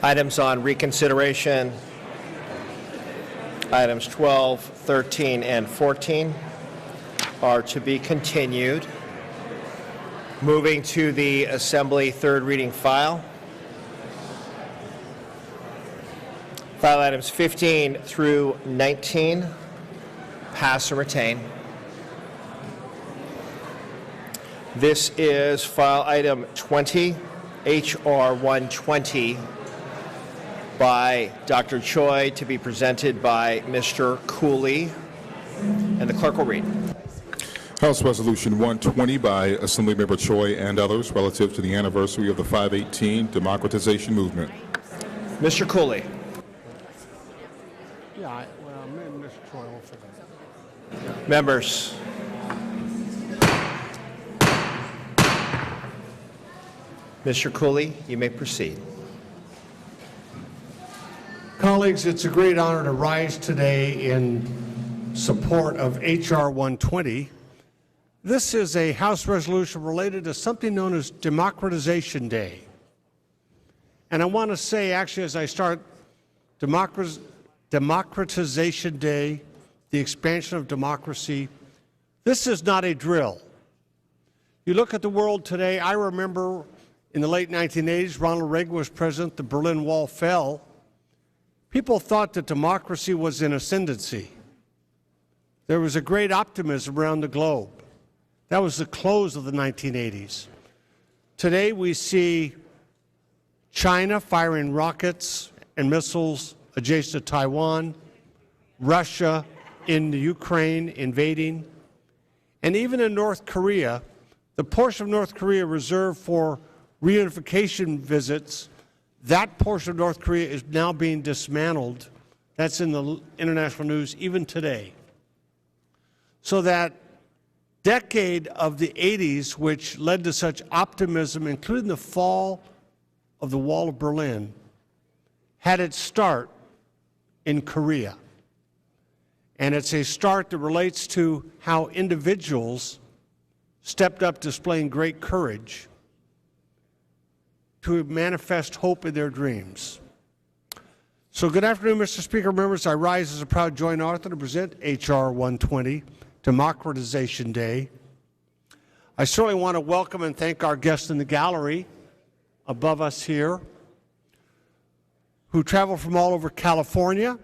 Items on reconsideration, items 12, 13, and 14 are to be continued. Moving to the Assembly third reading file. File items 15 through 19, pass and retain. This is file item 20, H.R. 120, by Dr. Choi, to be presented by Mr. Cooley, and the clerk will read. House Resolution 120 by Assemblymember Choi and others relative to the anniversary of the 518 democratization movement. Mr. Cooley. Yeah, well, Mr. Choi will forget. Members. Mr. Cooley, you may proceed. Colleagues, it's a great honor to rise today in support of H.R. 120. This is a House resolution related to something known as Democratization Day. And I want to say, actually, as I start, Democratization Day, the expansion of democracy, this is not a drill. You look at the world today, I remember in the late 1980s, Ronald Reagan was president, the Berlin Wall fell. People thought that democracy was in ascendancy. There was a great optimism around the globe. That was the close of the 1980s. Today we see China firing rockets and missiles adjacent to Taiwan, Russia in the Ukraine invading, and even in North Korea, the portion of North Korea reserved for reunification visits, that portion of North Korea is now being dismantled. That's in the international news even today. So that decade of the 80s, which led to such optimism, including the fall of the Wall of Berlin, had its start in Korea. And it's a start that relates to how individuals stepped up displaying great courage to manifest hope in their dreams. So good afternoon, Mr. Speaker, members. I rise as a proud joint author to present H.R. 120, Democratization Day. I certainly want to welcome and thank our guests in the gallery above us here, who travel from all over California,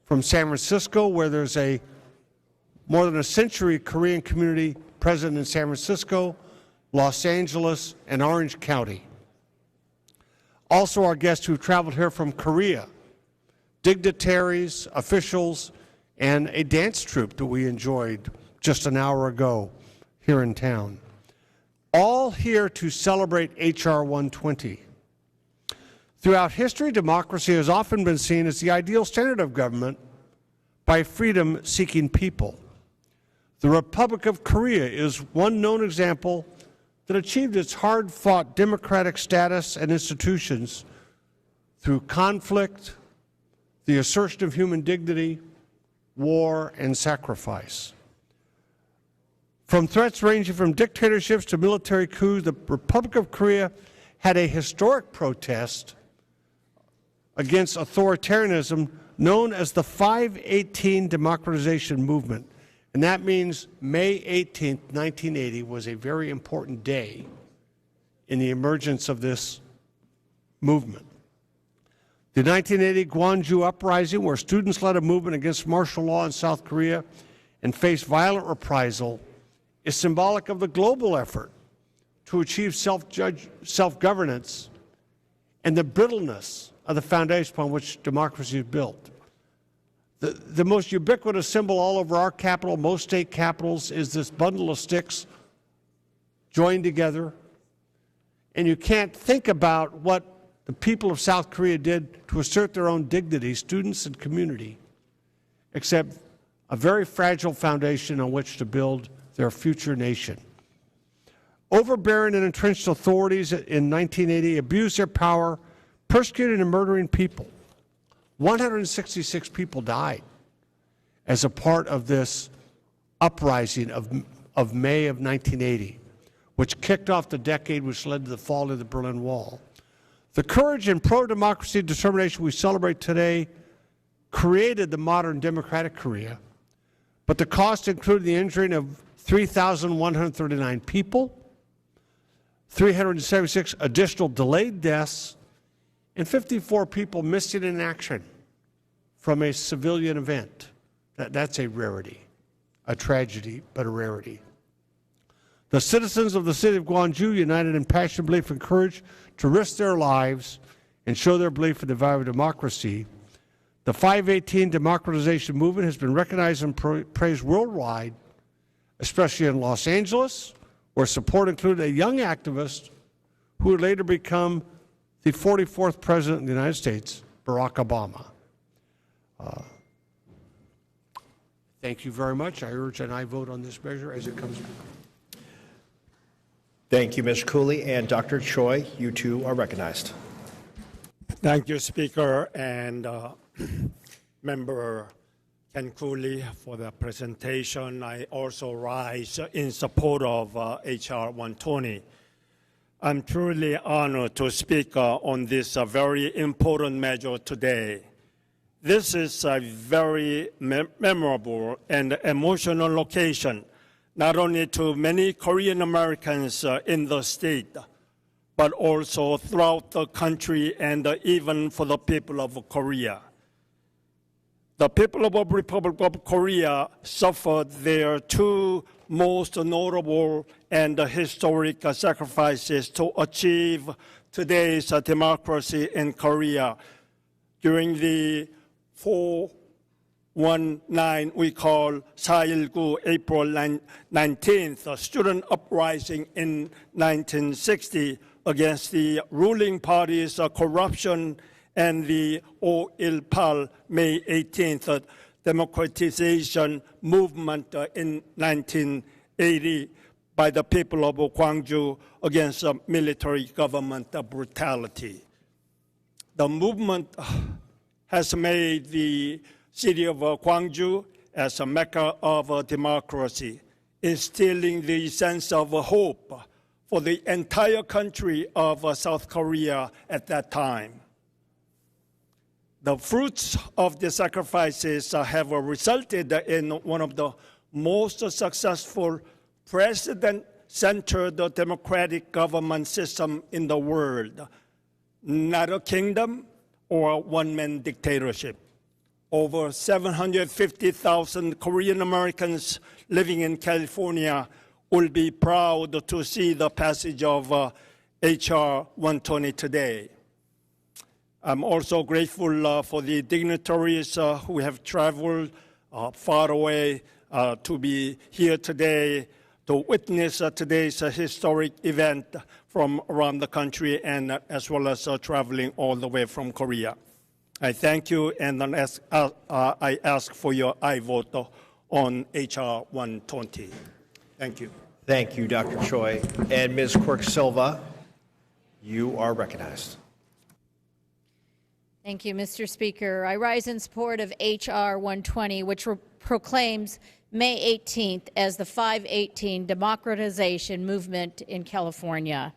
from San Francisco, where there's a more than a century Korean community present in San Francisco, Los Angeles, and Orange County. Also our guests who traveled here from Korea, dignitaries, officials, and a dance troupe that we enjoyed just an hour ago here in town. All here to celebrate H.R. 120. Throughout history, democracy has often been seen as the ideal standard of government by freedom-seeking people. The Republic of Korea is one known example that achieved its hard-fought democratic status and institutions through conflict, the assertion of human dignity, war, and sacrifice. From threats ranging from dictatorships to military coups, the Republic of Korea had a historic protest against authoritarianism known as the 518 democratization movement. And that means May 18, 1980 was a very important day in the emergence of this movement. The 1980 Gwangju Uprising, where students led a movement against martial law in South Korea and faced violent reprisal, is symbolic of the global effort to achieve self-governance and the brittleness of the foundation upon which democracy is built. The most ubiquitous symbol all over our capital, most state capitals, is this bundle of sticks joined together. And you can't think about what the people of South Korea did to assert their own dignity, students and community, except a very fragile foundation on which to build their future nation. Overbearing and entrenched authorities in 1980 abused their power, persecuting and murdering people. 166 people died as a part of this uprising of May of 1980, which kicked off the decade which led to the fall of the Berlin Wall. The courage and pro-democracy determination we celebrate today created the modern democratic Korea, but the cost included the injuring of 3,139 people, 376 additional delayed deaths, and 54 people missing in action from a civilian event. That's a rarity, a tragedy, but a rarity. The citizens of the city of Gwangju united in passionate belief and courage to risk their lives and show their belief in the value of democracy. The 518 democratization movement has been recognized and praised worldwide, especially in Los Angeles, where support included a young activist who would later become the 44th President of the United States, Barack Obama. Thank you very much. I urge an aye vote on this measure as it comes. Thank you, Mr. Cooley. And Dr. Choi, you too are recognized. Thank you, Speaker, and Member Ken Cooley for the presentation. I also rise in support of H.R. 120. I'm truly honored to speak on this very important measure today. This is a very memorable and emotional occasion, not only to many Korean Americans in the state, but also throughout the country and even for the people of Korea. The people of the Republic of Korea suffered their two most notable and historic sacrifices to achieve today's democracy in Korea. During the 419 we call 419 April 19th, a student uprising in 1960 against the ruling party's corruption, and the O-Il-Pal May 18th democratization movement in 1980 by the people of Gwangju against military government brutality. The movement has made the city of Gwangju as a mecca of democracy, instilling the sense of hope for the entire country of South Korea at that time. The fruits of the sacrifices have resulted in one of the most successful president-centered democratic government system in the world, not a kingdom or a one-man dictatorship. Over 750,000 Korean Americans living in California will be proud to see the passage of H.R. 120 today. I'm also grateful for the dignitaries who have traveled far away to be here today to witness today's historic event from around the country, and as well as traveling all the way from Korea. I thank you, and I ask for your aye vote on H.R. 120. Thank you. Thank you, Dr. Choi. And Ms. Quirk-Silva, you are recognized. Thank you, Mr. Speaker. I rise in support of H.R. 120, which proclaims May 18th as the 518 democratization movement in California.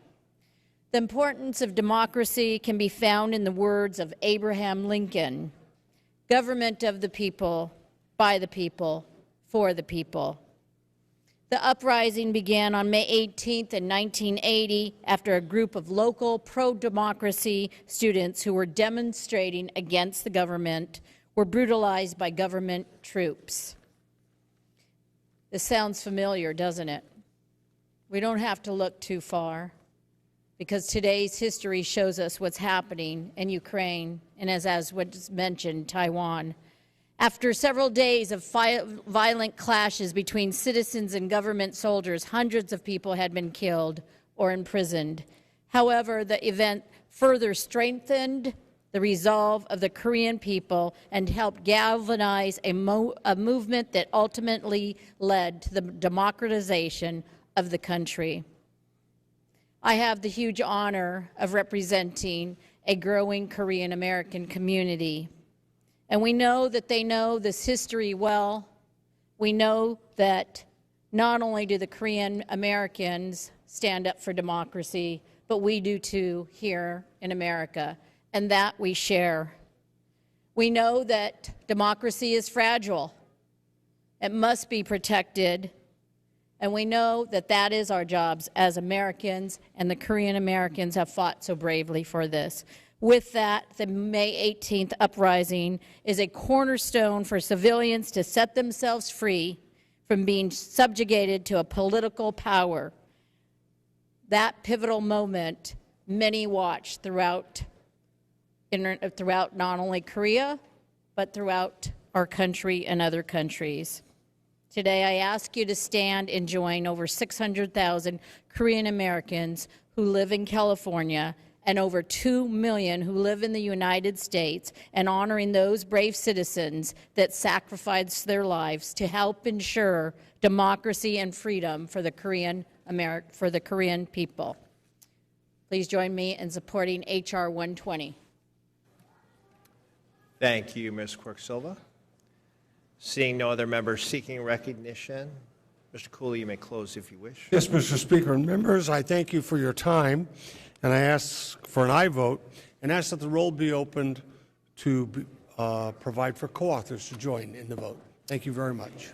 The importance of democracy can be found in the words of Abraham Lincoln: government of the people, by the people, for the people. The uprising began on May 18th in 1980 after a group of local pro-democracy students who were demonstrating against the government were brutalized by government troops. This sounds familiar, doesn't it? We don't have to look too far, because today's history shows us what's happening in Ukraine and, as was mentioned, Taiwan. After several days of violent clashes between citizens and government soldiers, hundreds of people had been killed or imprisoned. However, the event further strengthened the resolve of the Korean people and helped galvanize a movement that ultimately led to the democratization of the country. I have the huge honor of representing a growing Korean American community. And we know that they know this history well. We know that not only do the Korean Americans stand up for democracy, but we do too here in America, and that we share. We know that democracy is fragile. It must be protected, and we know that that is our jobs as Americans, and the Korean Americans have fought so bravely for this. With that, the May 18th uprising is a cornerstone for civilians to set themselves free from being subjugated to a political power. That pivotal moment many watch throughout not only Korea, but throughout our country and other countries. Today, I ask you to stand and join over 600,000 Korean Americans who live in California and over 2 million who live in the United States, and honoring those brave citizens that sacrificed their lives to help ensure democracy and freedom for the Korean people. Please join me in supporting H.R. 120. Thank you, Ms. Quirk-Silva. Seeing no other members seeking recognition, Mr. Cooley, you may close if you wish. Yes, Mr. Speaker and members, I thank you for your time, and I ask for an aye vote and ask that the roll be opened to provide for co-authors to join in the vote. Thank you very much.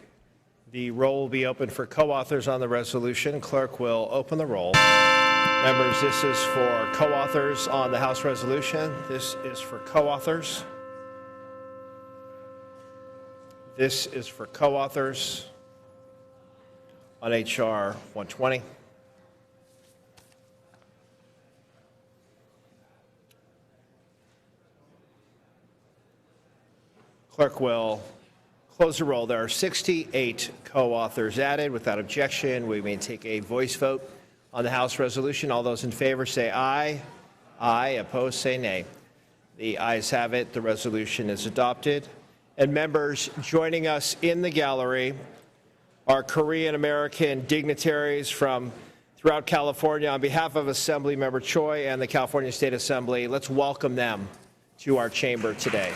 The roll will be open for co-authors on the resolution. Clerk will open the roll. Members, this is for co-authors on the House resolution. This is for co-authors. This is for co-authors on H.R. 120. Clerk will close the roll. There are 68 co-authors added. Without objection, we may take a voice vote on the House resolution. All those in favor say aye. Aye. Opposed, say nay. The ayes have it. The resolution is adopted. And members, joining us in the gallery are Korean American dignitaries from throughout California. On behalf of Assembly Member Choi and the California State Assembly, let's welcome them to our chamber today.